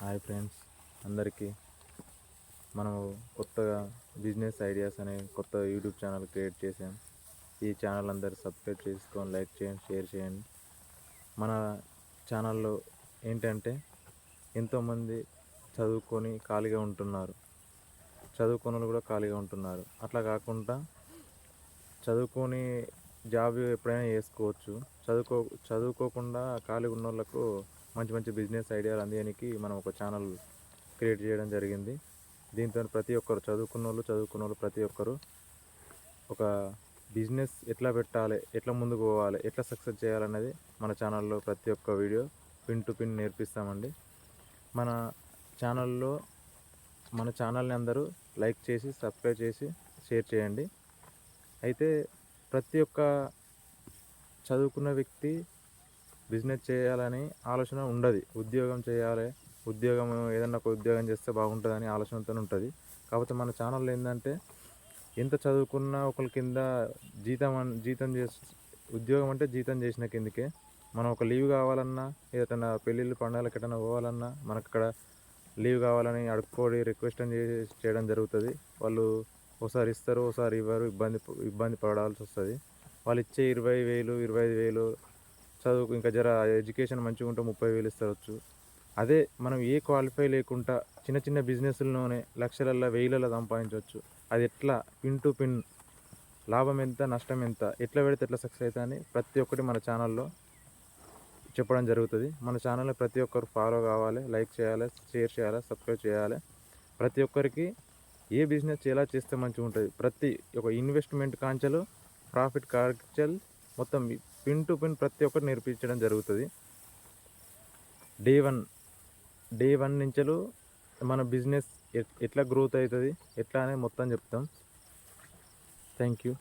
Hi friends, అందరికీ మనము కొత్తగా బిజినెస్ ఐడియాస్ అనే కొత్త యూట్యూబ్ ఛానల్ క్రియేట్ చేసాం. ఈ ఛానల్ అందరు సబ్స్క్రైబ్ చేసుకొని లైక్ చేయండి, షేర్ చేయండి. మన ఛానల్లో ఏంటంటే ఎంతోమంది చదువుకొని ఖాళీగా ఉంటున్నారు, చదువుకొని కూడా ఖాళీగా ఉంటున్నారు. అట్లా కాకుండా చదువుకొని జాబ్ ఎప్పుడైనా చేసుకోవచ్చు. చదువుకోకుండా ఖాళీగా ఉన్న వాళ్ళకు మంచి మంచి బిజినెస్ ఐడియాలు అందించడానికి మనం ఒక ఛానల్ క్రియేట్ చేయడం జరిగింది. దీంతో ప్రతి ఒక్కరు చదువుకున్న వాళ్ళు ప్రతి ఒక్కరు ఒక బిజినెస్ ఎట్లా పెట్టాలి, ఎట్లా ముందుకు పోవాలి, ఎట్లా సక్సెస్ చేయాలనేది మన ఛానల్లో ప్రతి ఒక్క వీడియో పిన్ టు పిన్ నేర్పిస్తామండి. మన ఛానల్లో మన ఛానల్ని అందరూ లైక్ చేసి సబ్స్క్రైబ్ చేసి షేర్ చేయండి. అయితే ప్రతి ఒక్క చదువుకున్న వ్యక్తి బిజినెస్ చేయాలని ఆలోచన ఉండదు. ఉద్యోగం చేయాలి, ఏదన్నా ఒక ఉద్యోగం చేస్తే బాగుంటుందని ఆలోచనతో ఉంటుంది. కాకపోతే మన ఛానల్లో ఏంటంటే ఎంత చదువుకున్నా ఒకరి కింద జీతం చేసి ఉద్యోగం అంటే జీతం చేసిన కిందకే. మనం ఒక లీవ్ కావాలన్నా, ఏదైనా పెళ్ళిళ్ళు పండుగలకు ఎటైనా పోవాలన్నా మనకు అక్కడ లీవ్ కావాలని అడుక్కోడి రిక్వెస్ట్ చేయడం జరుగుతుంది. వాళ్ళు ఒకసారి ఇస్తారు, ఒకసారి ఇవ్వరు. ఇబ్బంది పడాల్సి వస్తుంది. వాళ్ళు ఇచ్చే 20,000 25,000 చదువుకు ఇంకా జర ఎడ్యుకేషన్ మంచిగా ఉంటే 30,000 ఇస్తవచ్చు. అదే మనం ఏ క్వాలిఫై లేకుండా చిన్న చిన్న బిజినెస్లోనే లక్షలల్లో వెయ్యిలలో సంపాదించవచ్చు. అది ఎట్లా పిన్ టు పిన్ లాభం ఎంత, నష్టం ఎంత, ఎట్లా పెడితే ఎట్లా సక్సెస్ అవుతుంది అని ప్రతి ఒక్కటి మన ఛానల్లో చెప్పడం జరుగుతుంది. మన ఛానల్ని ప్రతి ఒక్కరు ఫాలో కావాలి, లైక్ చేయాలి, షేర్ చేయాలి, సబ్స్క్రైబ్ చేయాలి. ప్రతి ఒక్కరికి ఏ బిజినెస్ ఎలా చేస్తే మంచిగా ఉంటుంది, ప్రతి ఒక ఇన్వెస్ట్మెంట్ కాంచెలు ప్రాఫిట్ కాంచెల్ మొత్తం పిన్ టు పిన్ ప్రతి ఒక్కటి నేర్పించడం జరుగుతుంది. డే వన్ నుంచెలు మన బిజినెస్ ఎట్లా గ్రోత్ అవుతుంది, ఎట్లా అనేది మొత్తం చెప్తాం. Thank you.